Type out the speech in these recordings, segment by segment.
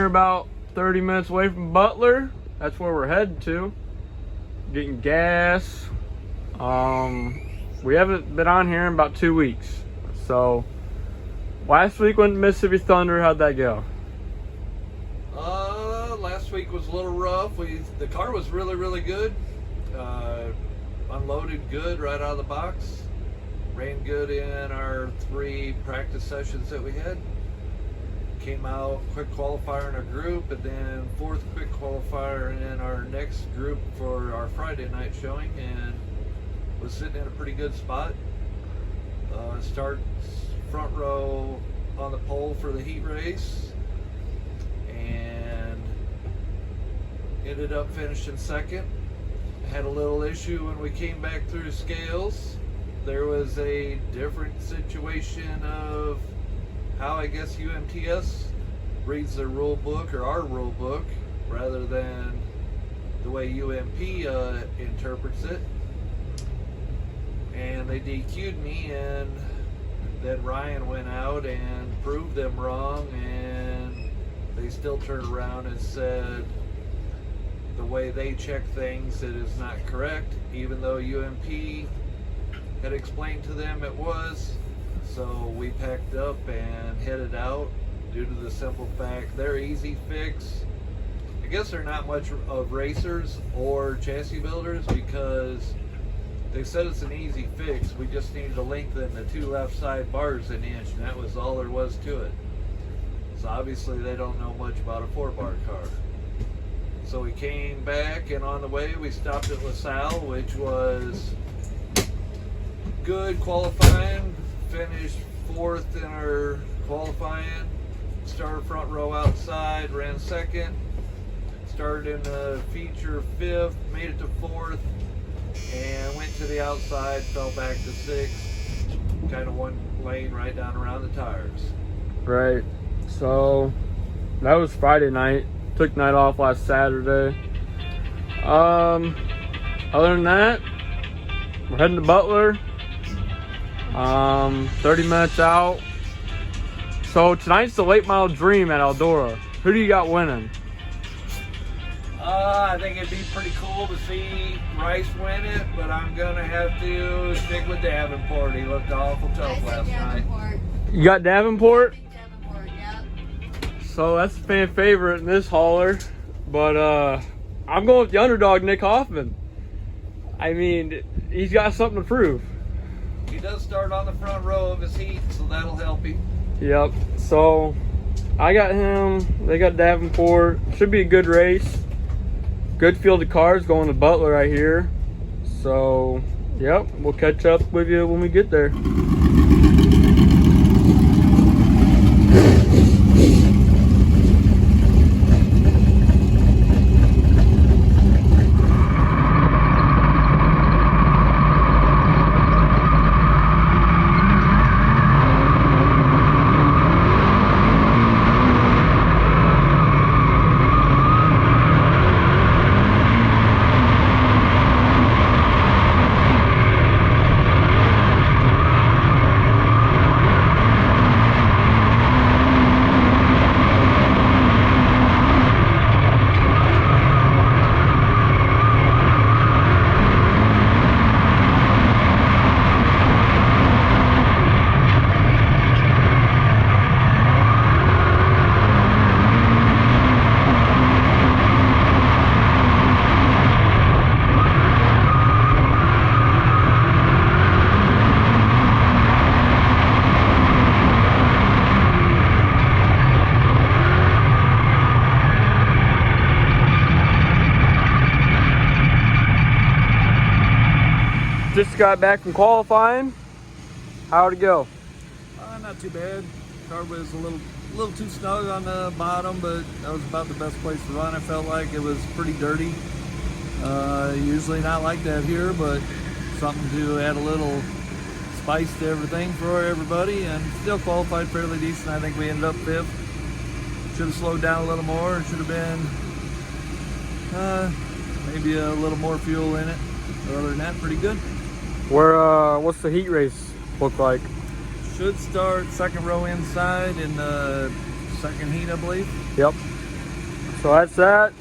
We're about 30 minutes away from Butler. That's where we're headed to. Getting gas. We haven't been on here in about 2 weeks. So last week went to Mississippi Thunder. How'd that go? Last week was a little rough. The car was really good. Unloaded good right out of the box. Ran good in our 3 practice sessions that we had. Came out quick qualifier in our group, and then 4th quick qualifier in our next group for our Friday night showing, and was sitting in a pretty good spot. Starts front row on the pole for the heat race, and ended up finishing 2nd. Had a little issue when we came back through scales. There was a different situation of how I guess UMTS reads their rule book, or our rule book, rather than the way UMP interprets it. And they DQ'd me, and then Ryan went out and proved them wrong, and they still turned around and said the way they check things, it is not correct, even though UMP had explained to them it was. So we packed up and headed out due to the simple fact they're easy fix. I guess they're not much of racers or chassis builders, because they said it's an easy fix. We just needed to lengthen the 2 left side bars an inch, and that was all there was to it. So obviously they don't know much about a 4-bar car. So we came back, and on the way we stopped at LaSalle, which was good qualifying. Finished 4th in our qualifying. Started front row outside, ran 2nd. Started in the feature 5th, made it to 4th, and went to the outside, fell back to 6th. Kind of one lane right down around the tires. Right. So that was Friday night. Took night off last Saturday. Other than that, we're heading to Butler. 30 minutes out. So tonight's the late model dream at Eldora. Who do you got winning? I think it'd be pretty cool to see Rice win it, but I'm gonna have to stick with Davenport. He looked awful tough last night. You got Davenport? Davenport, yeah. So that's the fan favorite in this hauler. But I'm going with the underdog, Nick Hoffman. I mean, he's got something to prove. He does start on the front row of his heat, so that'll help him. Yep. So I got him. They got Davenport. Should be a good race. Good field of cars going to Butler right here. So, yep, we'll catch up with you when we get there. Just got back from qualifying. How'd it go? Not too bad. Car was a little too snug on the bottom, but that was about the best place to run. I felt like it was pretty dirty. Usually not like that here, but something to add a little spice to everything for everybody, and still qualified fairly decent. I think we ended up 5th. Should have slowed down a little more. Should have been maybe a little more fuel in it. But other than that, pretty good. What's the heat race look like? Should start second row inside in the second heat, I believe. Yep. So that's that.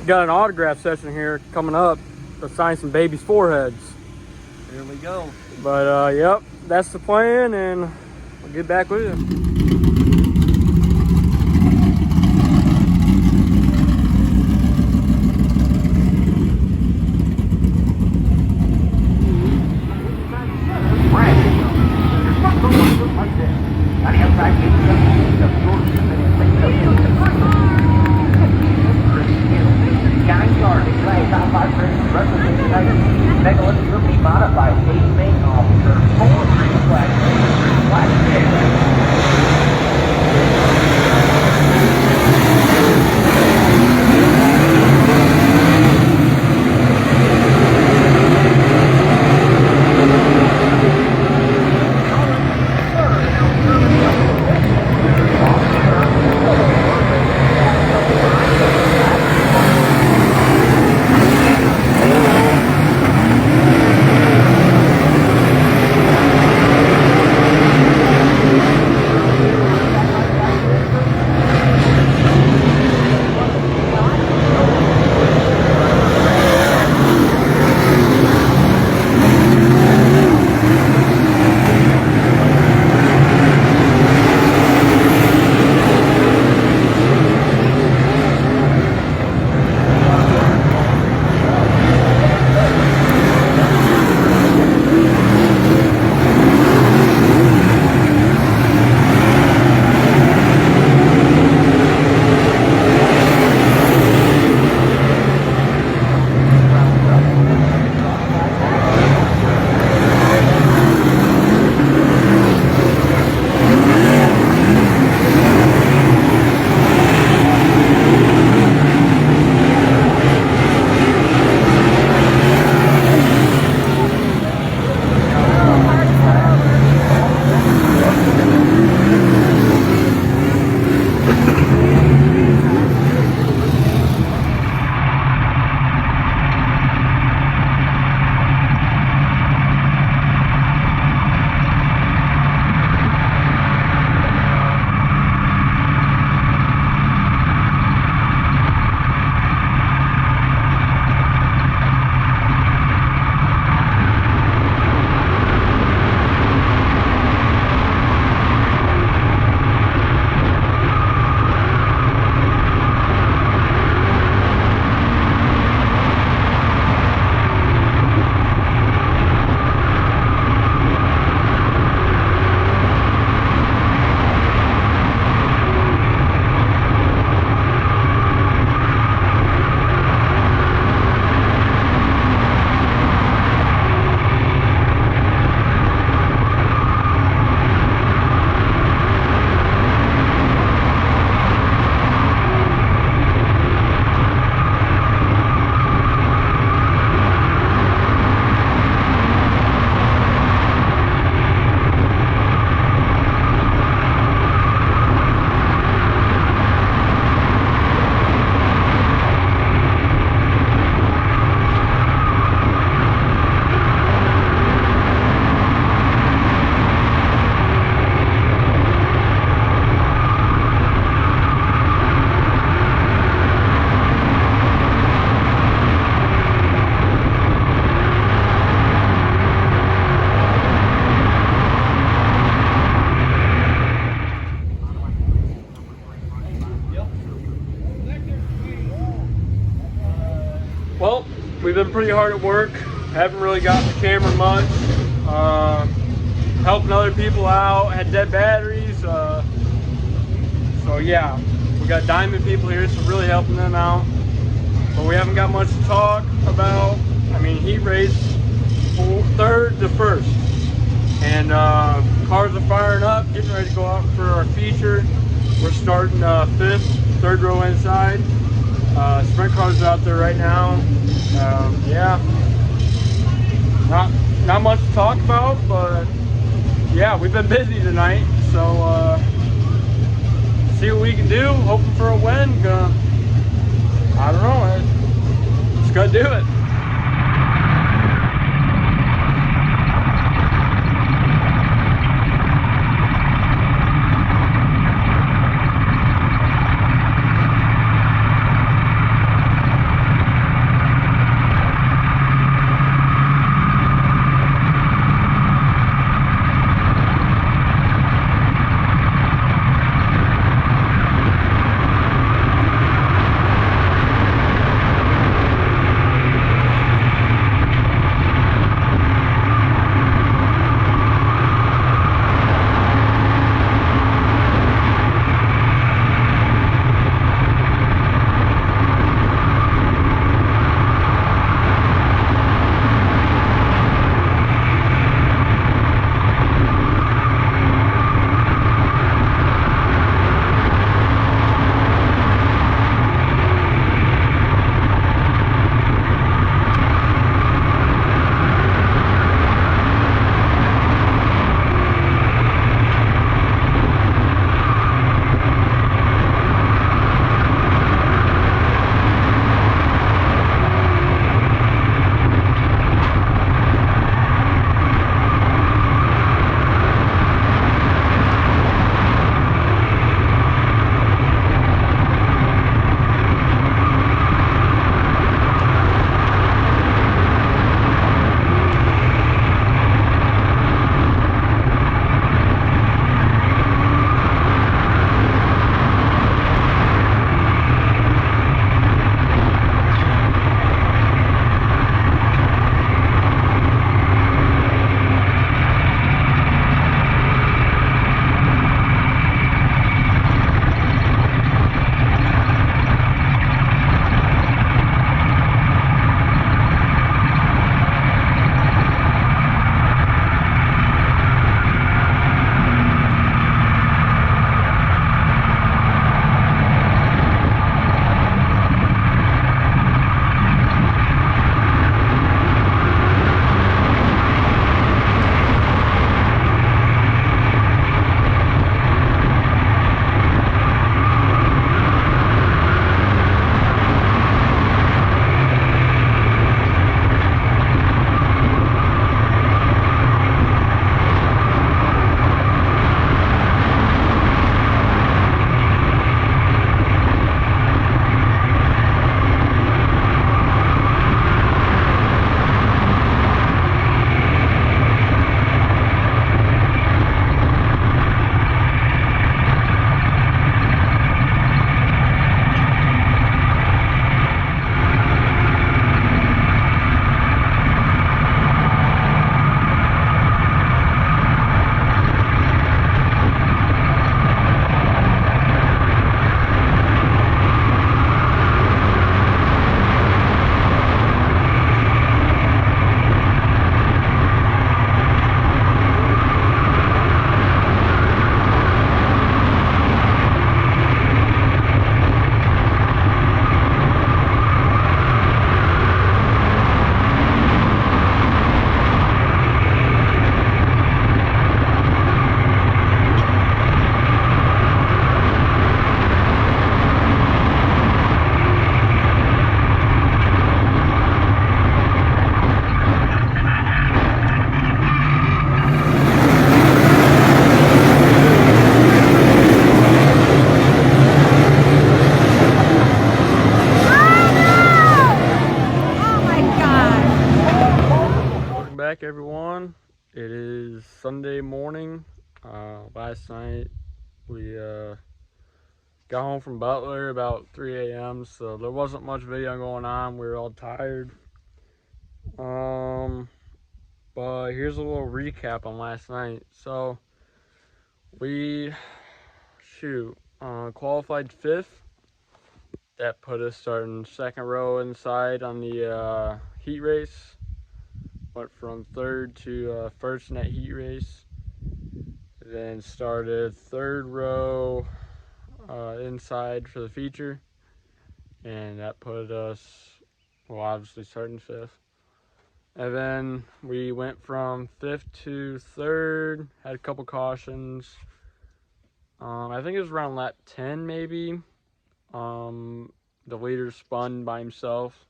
Got an autograph session here coming up to sign some babies' foreheads. Here we go. But yep, that's the plan, and we'll get back with you. Well, we've been pretty hard at work. Haven't really gotten the camera much. Helping other people out. Had dead batteries. So yeah, we got diamond people here, so really helping them out. But we haven't got much to talk about. I mean, heat race third to first, and cars are firing up, getting ready to go out for our feature. We're starting fifth, third row inside. Sprint cars are out there right now. Yeah, not much to talk about, but yeah, we've been busy tonight. So see what we can do. Hoping for a win. I don't know. Just gotta do it. Sunday morning. Last night we got home from Butler about 3 a.m. so there wasn't much video going on. We were all tired. But here's a little recap on last night. So we qualified 5th. That put us starting second row inside on the heat race. Went from 3rd to 1st in that heat race. Then started 3rd row inside for the feature. And that put us, well, obviously starting 5th. And then we went from 5th to 3rd, had a couple cautions. I think it was around lap 10 maybe. The leader spun by himself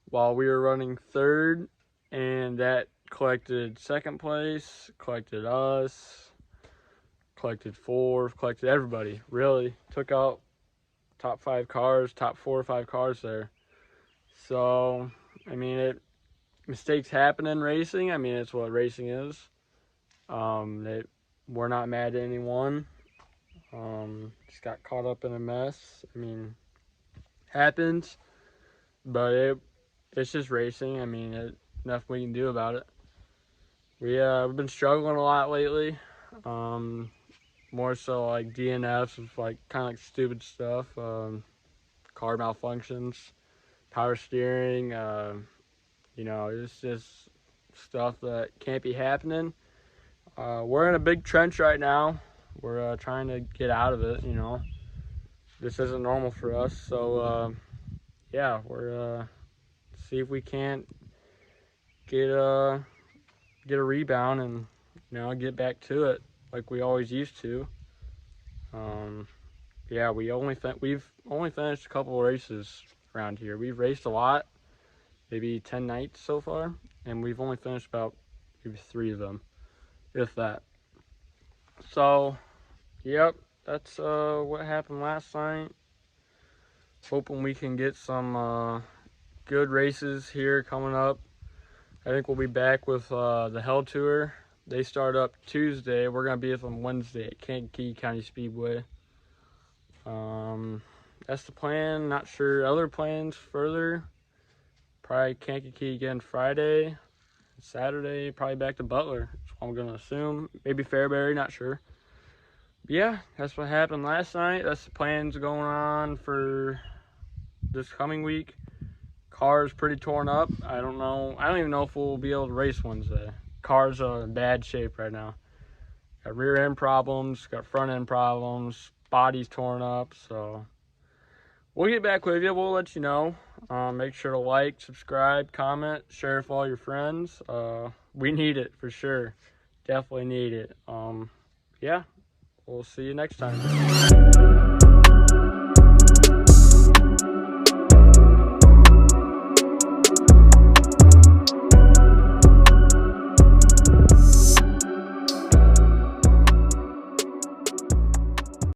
while we were running 3rd, and that collected 2nd place, collected us, collected 4th, collected everybody. Really took out top 5 cars, top 4 or 5 cars there. So, I mean, mistakes happen in racing. I mean, it's what racing is. We're not mad at anyone. Just got caught up in a mess. I mean, happens, but it's just racing. I mean, nothing we can do about it. We've been struggling a lot lately. More so like DNFs with like kind of like stupid stuff, car malfunctions, power steering. You know, it's just stuff that can't be happening. We're in a big trench right now. We're trying to get out of it, you know. This isn't normal for us, so yeah, we're see if we can't get a rebound and, you know, get back to it like we always used to. Yeah, we've only finished a couple of races around here. We've raced a lot, maybe 10 nights so far, and we've only finished about maybe 3 of them, if that. So, yep, that's what happened last night. Hoping we can get some good races here coming up. I think we'll be back with the Hell Tour. They start up Tuesday. We're going to be with them Wednesday at Kankakee County Speedway. That's the plan. Not sure other plans further. Probably Kankakee again Friday. Saturday, probably back to Butler. That's what I'm going to assume. Maybe Fairbury, not sure. But yeah, that's what happened last night. That's the plans going on for this coming week. Car's pretty torn up. I don't know. I don't even know if we'll be able to race Wednesday. Car's in bad shape right now. Got rear end problems, got front end problems, body's torn up. So we'll get back with you. We'll let you know. Make sure to like, subscribe, comment, share with all your friends. We need it for sure. Definitely need it. Yeah, we'll see you next time.